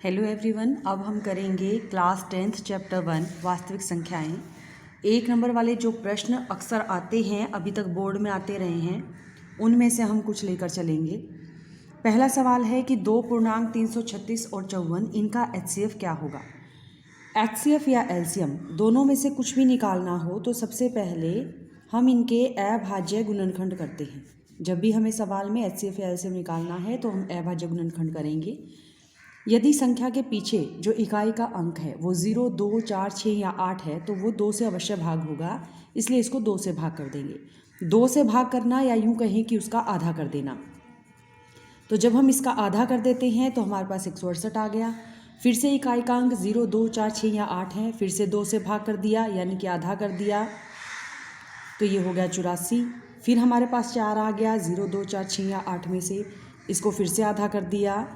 Hello everyone, अब हम करेंगे क्लास 10th चैप्टर 1 वास्तविक संख्याएं। 1 नंबर वाले जो प्रश्न अक्सर आते हैं, अभी तक बोर्ड में आते रहे हैं, उनमें से हम कुछ लेकर चलेंगे। पहला सवाल है कि 2 पूर्णांक 336 और 54 इनका HCF क्या होगा। HCF या एलसीएम दोनों में से कुछ भी निकालना हो तो सबसे पहले हम इनके अभाज्य गुणनखंड करते हैं। जब भी हमें सवाल में HCF या एलसीएम निकालना है तो हम अभाज्य गुणनखंड करेंगे। यदि संख्या के पीछे जो इकाई का अंक है वो 0, 2, 4, 6 या 8 है तो वो 2 से अवश्य भाग होगा, इसलिए इसको 2 से भाग कर देंगे। 2 से भाग करना या यूँ कहें कि उसका आधा कर देना। तो जब हम इसका आधा कर देते हैं तो हमारे पास 168 आ गया। फिर से इकाई का अंक 0, 2, 4, 6 या 8 है, फिर से 2 से भाग कर दिया यानी कि आधा कर दिया, तो ये हो गया 84। फिर हमारे पास 4 आ गया, 0, 2, 4, 6 या 8 में से, इसको फिर से आधा कर दिया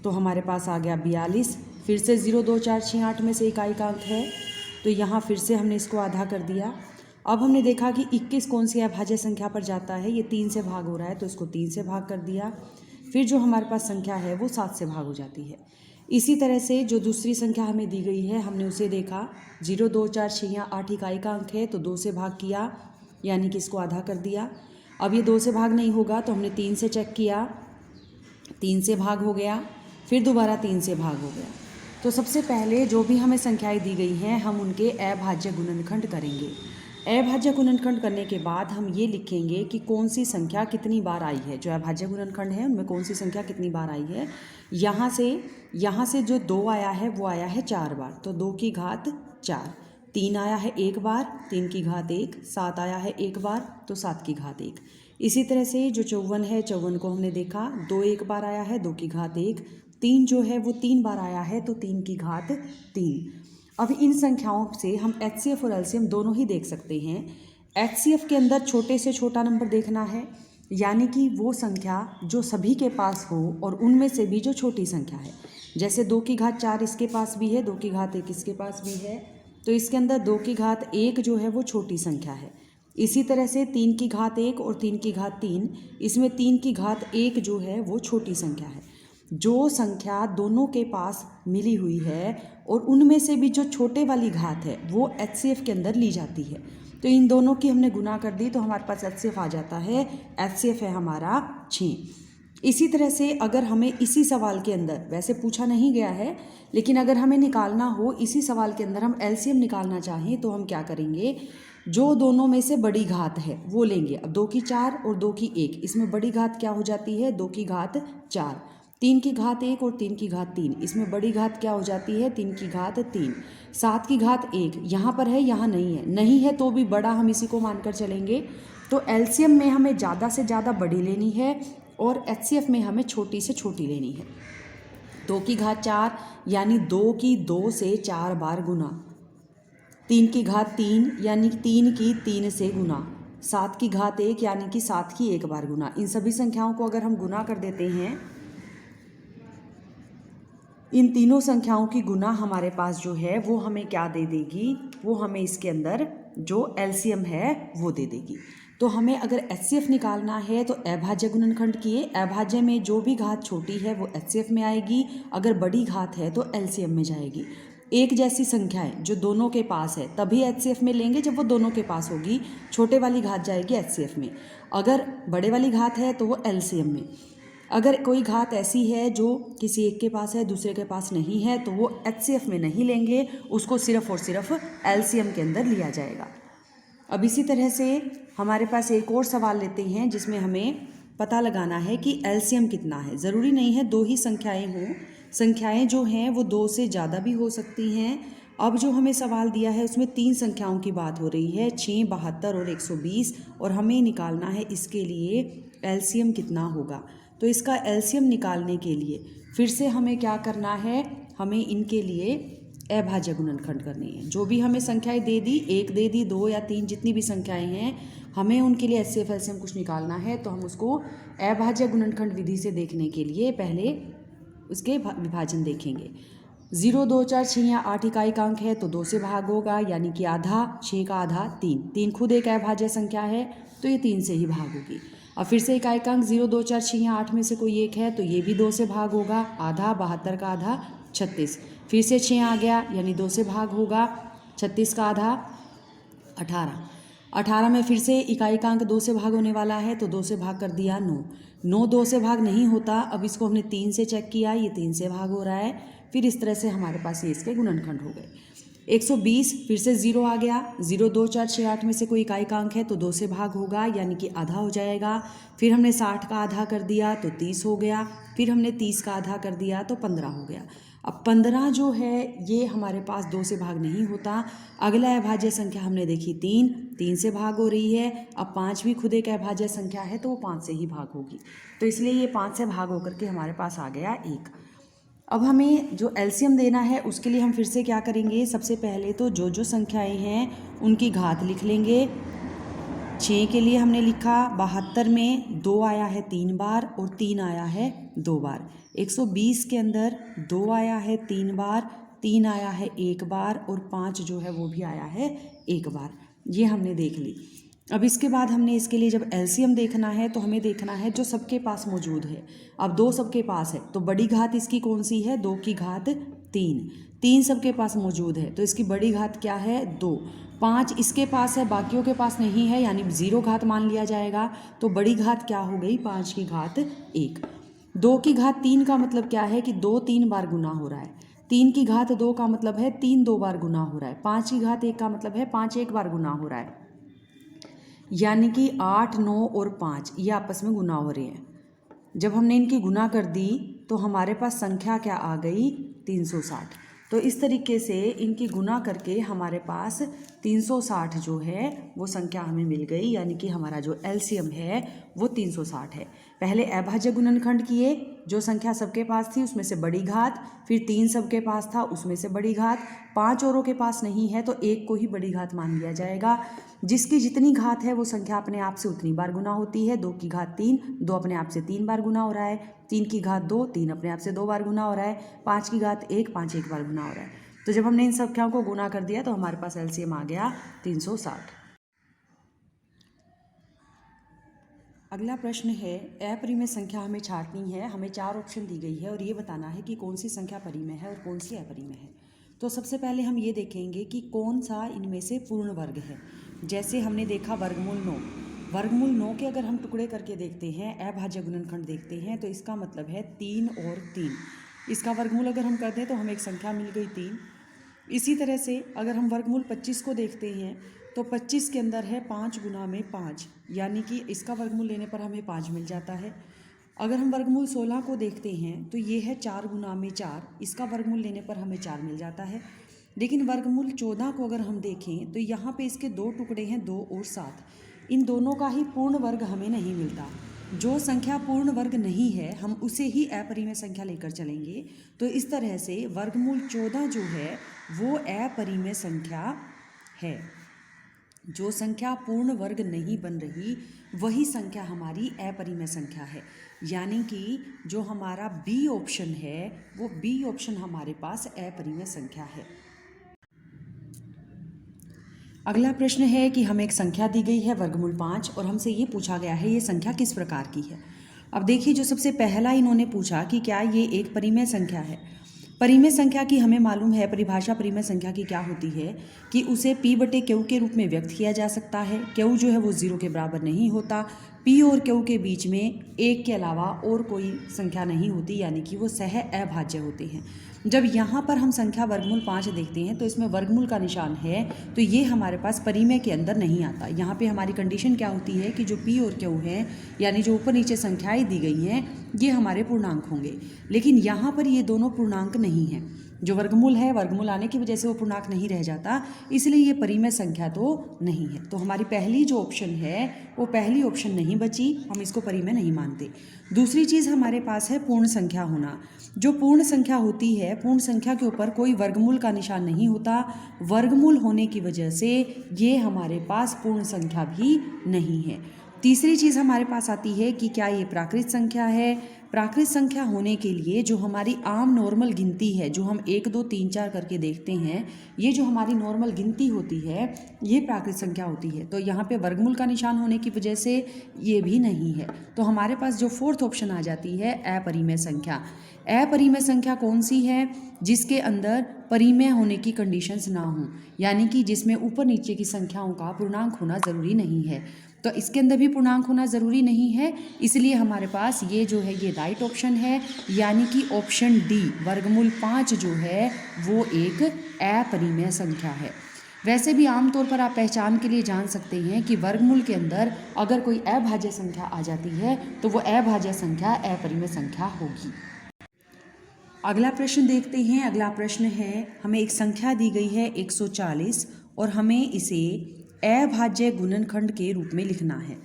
तो हमारे पास आ गया 42। फिर से 0, 2, 4, 6, 8 में से इकाई का अंक है तो यहाँ फिर से हमने इसको आधा कर दिया। अब हमने देखा कि 21 कौन सी अभाज्य संख्या पर जाता है, ये 3 से भाग हो रहा है तो इसको 3 से भाग कर दिया। फिर जो हमारे पास संख्या है वो 7 से भाग हो जाती है। इसी तरह से जो दूसरी संख्या हमें दी गई है हमने उसे देखा, 0, 2, 4, 6 या 8 इकाई का अंक है तो 2 से भाग किया यानी कि इसको आधा कर दिया। अब ये 2 से भाग नहीं होगा तो हमने 3 से चेक किया, 3 से भाग हो गया, फिर दोबारा 3 से भाग हो गया। तो सबसे पहले जो भी हमें संख्याएं दी गई हैं हम उनके अभाज्य गुणनखंड करेंगे। अभाज्य गुणनखंड करने के बाद हम ये लिखेंगे कि कौन सी संख्या कितनी बार आई है। जो अभाज्य गुणनखंड है उनमें कौन सी संख्या कितनी बार आई है। यहाँ से जो 2 आया है वो आया है 4 बार, तो 2 की घात 4। 3 आया है 1 बार, 3 की घात 1। 7 आया है 1 बार तो 7 की घात 1। इसी तरह से जो 54 है, 54 को हमने देखा, 2 1 बार आया है, 2 की घात 1। 3 जो है वो 3 बार आया है तो 3 की घात 3। अब इन संख्याओं से हम HCF और LCM दोनों ही देख सकते हैं। HCF के अंदर छोटे से छोटा नंबर देखना है, यानी कि वो संख्या जो सभी के पास हो और उनमें से भी जो छोटी संख्या है। जैसे 2 की घात 4 इसके पास भी है, 2 की घात 1 इसके पास भी है, तो इसके अंदर 2 की घात 1 जो है वो छोटी संख्या है। इसी तरह से 3 की घात 1 और 3 की घात 3, इसमें 3 की घात 1 जो है वो छोटी संख्या है। जो संख्या दोनों के पास मिली हुई है और उनमें से भी जो छोटे वाली घात है वो HCF के अंदर ली जाती है। तो इन दोनों की हमने गुना कर दी तो हमारे पास HCF आ जाता है। HCF है हमारा 6। इसी तरह से अगर हमें इसी सवाल के अंदर, वैसे पूछा नहीं गया है, लेकिन अगर हमें निकालना हो इसी सवाल के अंदर हम LCM निकालना चाहें तो हम क्या करेंगे, जो दोनों में से बड़ी घात है वो लेंगे। अब 2 की 4 और 2 की 1, इसमें बड़ी घात क्या हो जाती है, 2 की घात 4। 3 की घात 1 और 3 की घात 3, इसमें बड़ी घात क्या हो जाती है, 3 की घात 3। 7 की घात 1 यहाँ पर है, यहाँ नहीं है तो भी बड़ा हम इसी को मानकर चलेंगे। तो LCM में हमें ज़्यादा से ज़्यादा बड़ी लेनी है और HCF में हमें छोटी से छोटी लेनी है। 2 की घात 4 यानी 2 की 2 से 4 बार गुना, 3 की घात 3 यानी 3 की 3 से गुना, 7 की घात 1 यानी कि 7 की 1 बार गुना। इन सभी संख्याओं को अगर हम गुना कर देते हैं, इन तीनों संख्याओं की गुना हमारे पास जो है वो हमें क्या दे देगी, वो हमें इसके अंदर जो LCM है वो दे देगी। तो हमें अगर HCF निकालना है तो अभाज्य गुणनखंड किए, अभाज्य में जो भी घात छोटी है वो HCF में आएगी, अगर बड़ी घात है तो LCM में जाएगी। एक जैसी संख्याएं जो दोनों के पास है तभी HCF में लेंगे जब वो दोनों के पास होगी, छोटे वाली घात जाएगी HCF में, अगर बड़े वाली घात है तो वो LCM में। अगर कोई घात ऐसी है जो किसी एक के पास है दूसरे के पास नहीं है तो वो HCF में नहीं लेंगे, उसको सिर्फ और सिर्फ LCM के अंदर लिया जाएगा। अब इसी तरह से हमारे पास एक और सवाल लेते हैं जिसमें हमें पता लगाना है कि LCM कितना है। ज़रूरी नहीं है 2 ही संख्याएं हों, संख्याएं जो हैं वो 2 से ज़्यादा भी हो सकती हैं। अब जो हमें सवाल दिया है उसमें 3 संख्याओं की बात हो रही है, 6, 72 और 120, और हमें निकालना है इसके लिए LCM कितना होगा। तो इसका LCM निकालने के लिए फिर से हमें क्या करना है, हमें इनके लिए अभाज्य गुणनखंड करनी है। जो भी हमें संख्याएं दे दी, 1 दे दी, 2 या 3, जितनी भी संख्याएं हैं, हमें उनके लिए HCF LCM कुछ निकालना है तो हम उसको अभाज्य गुणनखंड विधि से देखने के लिए पहले उसके विभाजन देखेंगे। 0, 2, 4, 6 या 8 इकाई का अंक है तो 2 से भाग होगा यानी कि आधा, 6 का आधा 3। 3 खुद एक अभाज्य संख्या है तो ये 3 से ही भाग होगी। अब फिर से इकाई का अंक 0, 2, 4, 6 या 8 में से कोई एक है तो ये भी 2 से भाग होगा, आधा, 72 का आधा 36। फिर से 6 आ गया यानी 2 से भाग होगा, 36 का आधा 18। 18 में फिर से इकाई का अंक 2 से भाग होने वाला है तो 2 से भाग कर दिया 9। 9 2 से भाग नहीं होता, अब इसको हमने 3 से चेक किया, ये 3 से भाग हो रहा है। फिर इस तरह से हमारे पास ये इसके गुणनखंड हो गए। 120 फिर से 0 आ गया, 0 2 4 6 8 में से कोई इकाई का अंक है तो 2 से भाग होगा यानी कि आधा हो जाएगा। फिर हमने 60 का आधा कर दिया तो 30 हो गया, फिर हमने 30 का आधा कर दिया तो 15 हो गया। अब 15 जो है ये हमारे पास 2 से भाग नहीं होता। अगला अभाज्य संख्या हमने देखी 3 से भाग हो रही है। अब 5 भी खुद एक अभाज्य संख्या है तो वो 5 से ही भाग होगी, तो इसलिए ये 5 से भाग होकर के हमारे पास आ गया 1। अब हमें जो एलसीएम देना है उसके लिए हम फिर से क्या करेंगे, सबसे पहले तो जो संख्याएं हैं उनकी घात लिख लेंगे। 6 के लिए हमने लिखा 72 में 2 आया है 3 बार और 3 आया है 2 बार। 120 के अंदर 2 आया है 3 बार, 3 आया है 1 बार और 5 जो है वो भी आया है 1 बार। ये हमने देख ली। अब इसके बाद हमने इसके लिए जब एलसीएम देखना है तो हमें देखना है जो सबके पास मौजूद है। अब 2 सबके पास है तो बड़ी घात इसकी कौन सी है, 2 की घात 3। 3 सबके पास मौजूद है तो इसकी बड़ी घात क्या है, 2। 5 इसके पास है, बाकियों के पास नहीं है, यानी 0 घात मान लिया जाएगा। तो बड़ी घात क्या हो गई, 5 की घात 1। 2 की घात 3 का मतलब क्या है कि 2 3 बार गुना हो रहा है। 3 की घात 2 का मतलब है 3 2 बार गुना हो रहा है। 5 की घात 1 का मतलब है 5 1 बार गुना हो रहा है, यानी कि 8 9 और 5 ये आपस में गुना हो रहे हैं। जब हमने इनकी गुना कर दी तो हमारे पास संख्या क्या आ गई, 360। तो इस तरीके से इनकी गुना करके हमारे पास 360 जो है वो संख्या हमें मिल गई, यानी कि हमारा जो एलसीएम है वो 360 है। पहले अभाज्य गुणनखंड किए, जो संख्या सबके पास थी उसमें से बड़ी घात, फिर 3 सबके पास था उसमें से बड़ी घात, 5 औरों के पास नहीं है तो 1 को ही बड़ी घात मान लिया जाएगा। जिसकी जितनी घात है वो संख्या अपने आप से उतनी बार गुना होती है। 2 की घात 3, 2 अपने आप से 3 बार गुना हो रहा है। 3 की घात 2, 3 अपने आप से 2 बार गुना हो रहा है। 5 की घात 1, 5 1 बार गुना हो रहा है। तो जब हमने इन संख्याओं को गुना कर दिया तो हमारे पास एलसीएम आ गया 360। अगला प्रश्न है, अपरिमेय संख्या हमें छांटनी है। हमें 4 ऑप्शन दी गई है और ये बताना है कि कौन सी संख्या परिमेय है और कौन सी अपरिमेय है। तो सबसे पहले हम ये देखेंगे कि कौन सा इनमें से पूर्ण वर्ग है। जैसे हमने देखा वर्गमूल 9, वर्गमूल 9 के अगर हम टुकड़े करके देखते हैं, अभाज्य गुणनखंड देखते हैं तो इसका मतलब है 3 और 3। इसका वर्गमूल अगर हम करते हैं तो हमें एक संख्या मिल गई 3। इसी तरह से अगर हम वर्गमूल 25 को देखते हैं तो 25 के अंदर है 5 गुना में 5, यानी कि इसका वर्गमूल लेने पर हमें 5 मिल जाता है। अगर हम वर्गमूल 16 को देखते हैं तो ये है 4 गुना में 4, इसका वर्गमूल लेने पर हमें 4 मिल जाता है। लेकिन वर्गमूल 14 को अगर हम देखें तो यहाँ पे इसके 2 टुकड़े हैं, 2 और 7। इन दोनों का ही पूर्ण वर्ग हमें नहीं मिलता। जो संख्या पूर्ण वर्ग नहीं है हम उसे ही अपरिमेय संख्या लेकर चलेंगे। तो इस तरह से वर्गमूल 14 जो है वो अपरिमेय संख्या है। जो संख्या पूर्ण वर्ग नहीं बन रही वही संख्या हमारी अपरिमेय संख्या है, यानी कि जो हमारा बी ऑप्शन है वो बी ऑप्शन हमारे पास अपरिमेय संख्या है। अगला प्रश्न है कि हमें एक संख्या दी गई है वर्गमूल 5 और हमसे ये पूछा गया है ये संख्या किस प्रकार की है। अब देखिए, जो सबसे पहला इन्होंने पूछा कि क्या ये एक परिमेय संख्या है। परिमेय संख्या की हमें मालूम है, परिभाषा परिमेय संख्या की क्या होती है कि उसे p बटे क्यू के रूप में व्यक्त किया जा सकता है। क्यू जो है वो 0 के बराबर नहीं होता। p और क्यू के बीच में 1 के अलावा और कोई संख्या नहीं होती, यानी कि वो सह अभाज्य होते हैं। जब यहाँ पर हम संख्या वर्गमूल 5 देखते हैं तो इसमें वर्गमूल का निशान है, तो ये हमारे पास परिमेय के अंदर नहीं आता। यहाँ पे हमारी कंडीशन क्या होती है कि जो p और q हैं, यानी जो ऊपर नीचे संख्याएं दी गई हैं, ये हमारे पूर्णांक होंगे। लेकिन यहाँ पर ये दोनों पूर्णांक नहीं हैं। जो वर्गमूल है, वर्गमूल आने की वजह से वो पूर्णांक नहीं रह जाता, इसलिए ये परिमेय संख्या तो नहीं है। तो हमारी पहली जो ऑप्शन है वो पहली ऑप्शन नहीं बची, हम इसको परिमेय नहीं मानते। दूसरी चीज़ हमारे पास है पूर्ण संख्या होना। जो पूर्ण संख्या होती है, पूर्ण संख्या के ऊपर कोई वर्गमूल का निशान नहीं होता। वर्गमूल होने की वजह से ये हमारे पास पूर्ण संख्या भी नहीं है। तीसरी चीज़ हमारे पास आती है कि क्या ये प्राकृत संख्या है। प्राकृत संख्या होने के लिए जो हमारी आम नॉर्मल गिनती है, जो हम 1 2 3 4 करके देखते हैं, ये जो हमारी नॉर्मल गिनती होती है ये प्राकृत संख्या होती है। तो यहाँ पे वर्गमूल का निशान होने की वजह से ये भी नहीं है। तो हमारे पास जो फोर्थ ऑप्शन आ जाती है अपरिमेय संख्या। अपरिमेय संख्या कौन सी है? जिसके अंदर परिमेय होने की कंडीशंस ना हो, यानी कि जिसमें ऊपर नीचे की संख्याओं का पूर्णांक होना ज़रूरी नहीं है। तो इसके अंदर भी पूर्णांक होना ज़रूरी नहीं है, इसलिए हमारे पास ये जो है ये राइट ऑप्शन है, यानी कि ऑप्शन डी वर्गमूल 5 जो है वो एक अपरिमेय संख्या है। वैसे भी आमतौर पर आप पहचान के लिए जान सकते हैं कि वर्गमूल के अंदर अगर कोई अभाज्य संख्या आ जाती है तो वो अभाज्य संख्या अपरिमेय संख्या होगी। अगला प्रश्न देखते हैं। अगला प्रश्न है, हमें एक संख्या दी गई है 140 और हमें इसे अभाज्य गुणनखंड के रूप में लिखना है।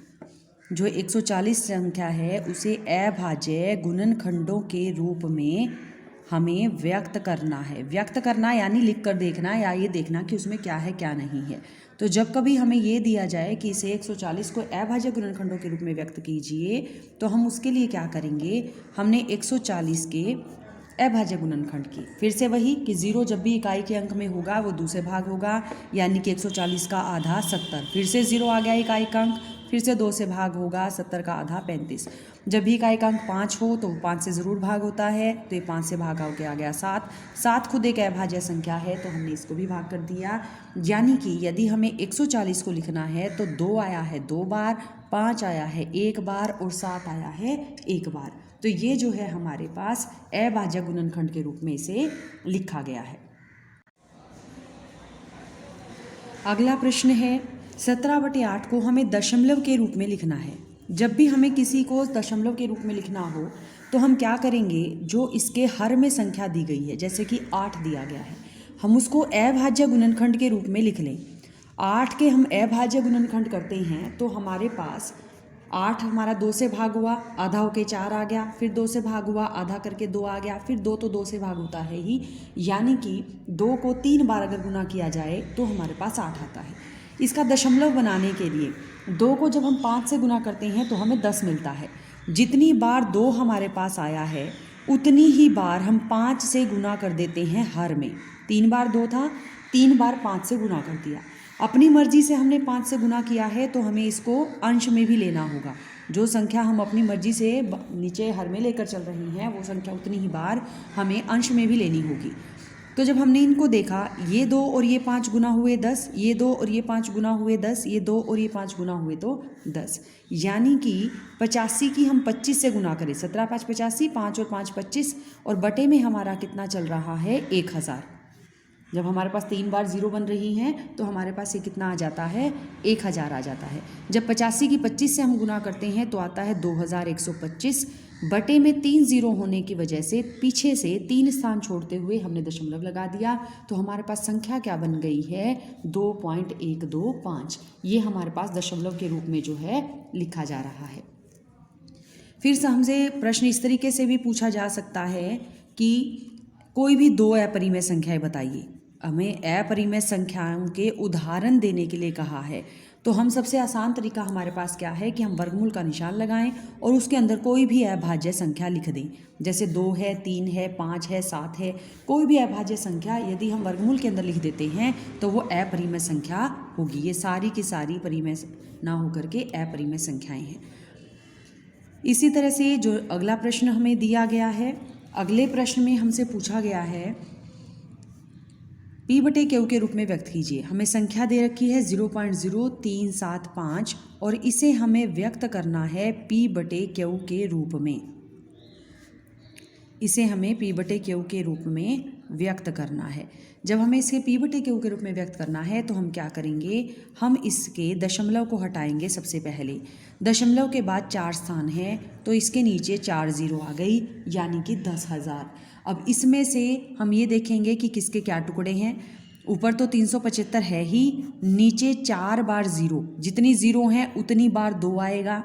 जो 140 संख्या है उसे अभाज्य गुणनखंडों के रूप में हमें व्यक्त करना है। व्यक्त करना यानी लिख कर देखना या ये देखना कि उसमें क्या है क्या नहीं है। तो जब कभी हमें ये दिया जाए कि इसे 140 को अभाज्य गुणनखंडों के रूप में व्यक्त कीजिए, तो हम उसके लिए क्या करेंगे, हमने 140 के अभाज्य गुणनखंड की, फिर से वही कि 0 जब भी इकाई के अंक में होगा वो दूसरे भाग होगा, यानी कि 140 का आधा 70, फिर से 0 आ गया इकाई का अंक, फिर से 2 से भाग होगा, 70 का आधा 35। जब भी इकाई का अंक 5 हो तो 5 से ज़रूर भाग होता है, तो ये 5 से भाग होकर आ गया 7। 7 खुद एक अभाज्य संख्या है तो हमने इसको भी भाग कर दिया, यानी कि यदि हमें 140 को लिखना है तो 2 आया है 2 बार, 5 आया है 1 बार और 7 आया है 1 बार। तो ये जो है हमारे पास अभाज्य गुणनखंड के रूप में इसे लिखा गया है। अगला प्रश्न है, 17/8 को हमें दशमलव के रूप में लिखना है। जब भी हमें किसी को दशमलव के रूप में लिखना हो तो हम क्या करेंगे, जो इसके हर में संख्या दी गई है, जैसे कि 8 दिया गया है, हम उसको अभाज्य गुणनखंड के रूप में लिख लें। 8 के हम अभाज्य गुणनखंड करते हैं तो हमारे पास 8 हमारा 2 से भाग हुआ, आधा होके 4 आ गया, फिर 2 से भाग हुआ, आधा करके 2 आ गया, फिर 2 तो 2 से भाग होता है ही, यानी कि 2 को 3 बार अगर गुना किया जाए तो हमारे पास 8 आता है। इसका दशमलव बनाने के लिए 2 को जब हम 5 से गुना करते हैं तो हमें 10 मिलता है। जितनी बार 2 हमारे पास आया है उतनी ही बार हम 5 से गुना कर देते हैं हर में। 3 बार 2 था, 3 बार 5 से गुना कर दिया। अपनी मर्जी से हमने 5 से गुना किया है तो हमें इसको अंश में भी लेना होगा। जो संख्या हम अपनी मर्जी से नीचे हर में लेकर चल रहे हैं वो संख्या उतनी ही बार हमें अंश में भी लेनी होगी। तो जब हमने इनको देखा, ये 2 और ये 5 गुना हुए 10, ये 2 और ये 5 गुना हुए 10, ये 2 और ये 5 गुना हुए तो 10, यानी कि 85 की हम 25 से गुना करें, 17 5 85, 5 और 5 25, और बटे में हमारा कितना चल रहा है 1000। जब हमारे पास 3 बार 0 बन रही हैं तो हमारे पास ये कितना आ जाता है, 1000 आ जाता है। जब 85 की 25 से हम गुना करते हैं तो आता है 2125। बटे में 3 0 होने की वजह से पीछे से 3 स्थान छोड़ते हुए हमने दशमलव लगा दिया, तो हमारे पास संख्या क्या बन गई है, 2.125। ये हमारे पास दशमलव के रूप में जो है लिखा जा रहा है। फिर से हमसे प्रश्न इस तरीके से भी पूछा जा सकता है कि कोई भी 2 अपरिमेय संख्याएं बताइए। हमें अपरिमेय संख्याओं के उदाहरण देने के लिए कहा है, तो हम सबसे आसान तरीका हमारे पास क्या है कि हम वर्गमूल का निशान लगाएं और उसके अंदर कोई भी अभाज्य संख्या लिख दें। जैसे 2 है, 3 है, 5 है, 7 है, कोई भी अभाज्य संख्या यदि हम वर्गमूल के अंदर लिख देते हैं तो वो अपरिमेय संख्या होगी। ये सारी की सारी परिमेय ना होकर के अपरिमेय संख्याएँ हैं। इसी तरह से जो अगला प्रश्न हमें दिया गया है, अगले प्रश्न में हमसे पूछा गया है P/Q के रूप में व्यक्त कीजिए। हमें संख्या दे रखी है 0.0375 और इसे हमें व्यक्त करना है P/Q के रूप में। इसे हमें P/Q के रूप में व्यक्त करना है। जब हमें इसे P/Q के रूप में व्यक्त करना है तो हम क्या करेंगे, हम इसके दशमलव को हटाएंगे। सबसे पहले दशमलव के बाद 4 स्थान है तो इसके नीचे 4 0 आ गई, यानी कि 10,000। अब इसमें से हम ये देखेंगे कि किसके क्या टुकड़े हैं। ऊपर तो 375 है ही, नीचे 4 बार 0, जितनी 0 हैं उतनी बार 2 आएगा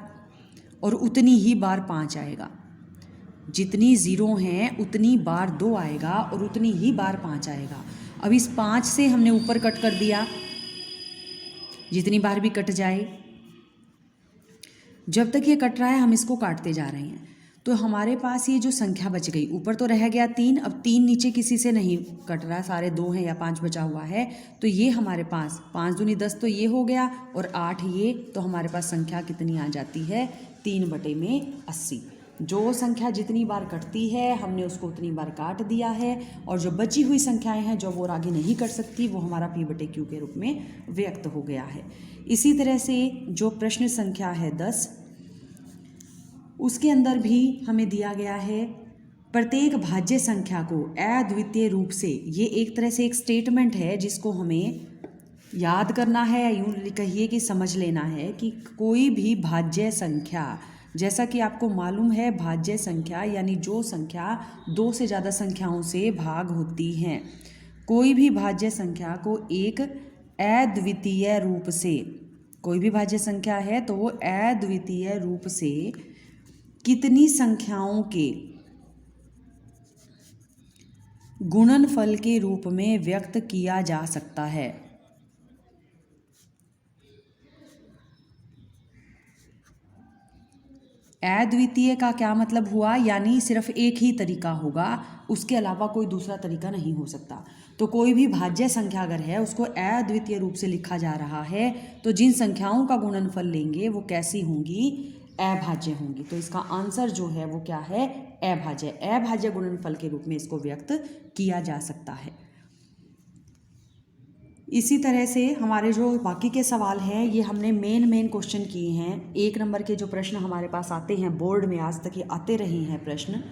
और उतनी ही बार 5 आएगा। जितनी 0 हैं उतनी बार 2 आएगा और उतनी ही बार 5 आएगा। अब इस 5 से हमने ऊपर कट कर दिया, जितनी बार भी कट जाए। जब तक ये कट रहा है हम इसको काटते जा रहे हैं। तो हमारे पास ये जो संख्या बच गई, ऊपर तो रह गया 3, अब 3 नीचे किसी से नहीं कट रहा, सारे 2 हैं या 5 बचा हुआ है, तो ये हमारे पास 5 दूनी 10 तो ये हो गया और 8 ये, तो हमारे पास संख्या कितनी आ जाती है 3/80। जो संख्या जितनी बार कटती है हमने उसको उतनी बार काट दिया है, और जो बची हुई संख्याएं हैं जो वो आगे नहीं कट सकती वो हमारा P/Q के रूप में व्यक्त हो गया है। इसी तरह से जो प्रश्न संख्या है 10, उसके अंदर भी हमें दिया गया है प्रत्येक भाज्य संख्या को अद्वितीय रूप से, ये एक तरह से एक स्टेटमेंट है जिसको हमें याद करना है, यूँ कहिए कि समझ लेना है कि कोई भी भाज्य संख्या, जैसा कि आपको मालूम है भाज्य संख्या यानी जो संख्या 2 से ज़्यादा संख्याओं से भाग होती हैं, कोई भी भाज्य संख्या को एक अद्वितीय रूप से, कोई भी भाज्य संख्या है तो वो अद्वितीय रूप से कितनी संख्याओं के गुणनफल के रूप में व्यक्त किया जा सकता है। अद्वितीय का क्या मतलब हुआ, यानी सिर्फ एक ही तरीका होगा, उसके अलावा कोई दूसरा तरीका नहीं हो सकता। तो कोई भी भाज्य संख्या अगर है उसको अद्वितीय रूप से लिखा जा रहा है तो जिन संख्याओं का गुणनफल लेंगे वो कैसी होंगी, अभाज्य होंगी। तो इसका आंसर जो है वो क्या है, अभाज्य। अभाज्य गुणनफल के रूप में इसको व्यक्त किया जा सकता है। इसी तरह से हमारे जो बाकी के सवाल हैं ये हमने मेन क्वेश्चन किए हैं। 1 नंबर के जो प्रश्न हमारे पास आते हैं बोर्ड में, आज तक ये आते रहे हैं प्रश्न,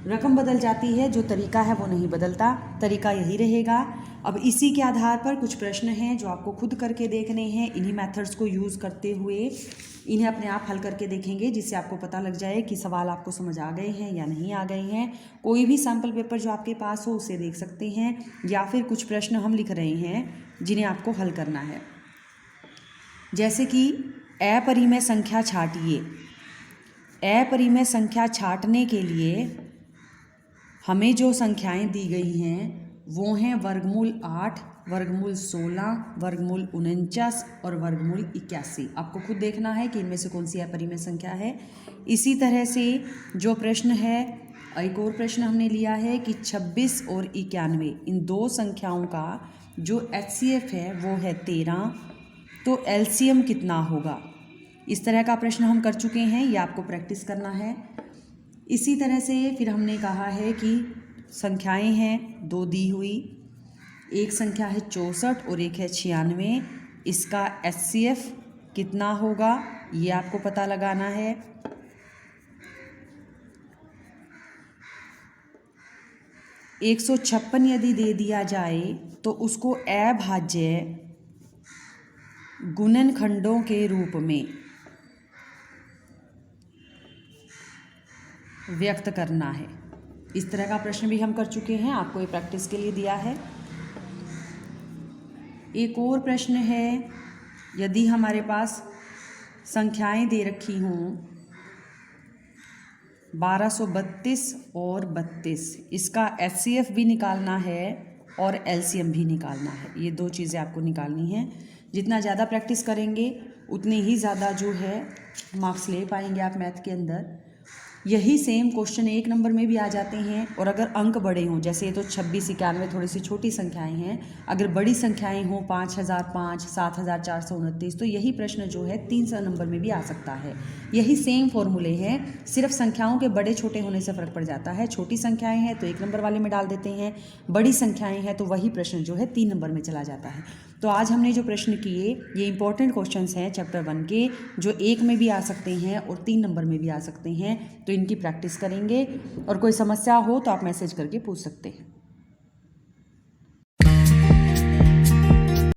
रकम बदल जाती है, जो तरीका है वो नहीं बदलता, तरीका यही रहेगा। अब इसी के आधार पर कुछ प्रश्न हैं जो आपको खुद करके देखने हैं, इन्हीं मेथड्स को यूज़ करते हुए इन्हें अपने आप हल करके देखेंगे, जिससे आपको पता लग जाए कि सवाल आपको समझ आ गए हैं या नहीं आ गए हैं। कोई भी सैम्पल पेपर जो आपके पास हो उसे देख सकते हैं, या फिर कुछ प्रश्न हम लिख रहे हैं जिन्हें आपको हल करना है। जैसे कि अपरिमेय संख्या छाटिए। अपरिमेय संख्या छाटने के लिए हमें जो संख्याएं दी गई हैं वो हैं वर्गमूल 8, वर्गमूल 16, वर्गमूल 49 और वर्गमूल 81। आपको खुद देखना है कि इनमें से कौन सी अपरिमेय संख्या है। इसी तरह से जो प्रश्न है, एक और प्रश्न हमने लिया है कि 26 और 91, इन दो संख्याओं का जो HCF है वो है 13, तो LCM कितना होगा। इस तरह का प्रश्न हम कर चुके हैं, ये आपको प्रैक्टिस करना है। इसी तरह से फिर हमने कहा है कि संख्याएं हैं 2 दी हुई, एक संख्या है 64 और एक है 96, इसका HCF कितना होगा ये आपको पता लगाना है। – 156 यदि दे दिया जाए तो उसको अभाज्य गुणनखंडों के रूप में व्यक्त करना है। इस तरह का प्रश्न भी हम कर चुके हैं, आपको ये प्रैक्टिस के लिए दिया है। एक और प्रश्न है, यदि हमारे पास संख्याएं दे रखी हों 1232 और 32, इसका HCF भी निकालना है और LCM भी निकालना है। ये 2 चीज़ें आपको निकालनी हैं। जितना ज़्यादा प्रैक्टिस करेंगे उतने ही ज़्यादा जो है मार्क्स ले पाएंगे आप मैथ के अंदर। यही सेम क्वेश्चन 1 नंबर में भी आ जाते हैं, और अगर अंक बड़े हों, जैसे ये तो 26, 91 थोड़ी सी छोटी संख्याएं हैं, अगर बड़ी संख्याएं हों 5005, 7429, तो यही प्रश्न जो है 300 नंबर में भी आ सकता है। यही सेम फॉर्मूले हैं, सिर्फ संख्याओं के बड़े छोटे होने से फ़र्क पड़ जाता है। छोटी संख्याएँ हैं तो 1 नंबर वाले में डाल देते हैं, बड़ी संख्याएँ हैं तो वही प्रश्न जो है 3 नंबर में चला जाता है। तो आज हमने जो प्रश्न किए ये इंपॉर्टेंट क्वेश्चंस हैं चैप्टर 1 के, जो 1 में भी आ सकते हैं और 3 नंबर में भी आ सकते हैं। तो इनकी प्रैक्टिस करेंगे, और कोई समस्या हो तो आप मैसेज करके पूछ सकते हैं।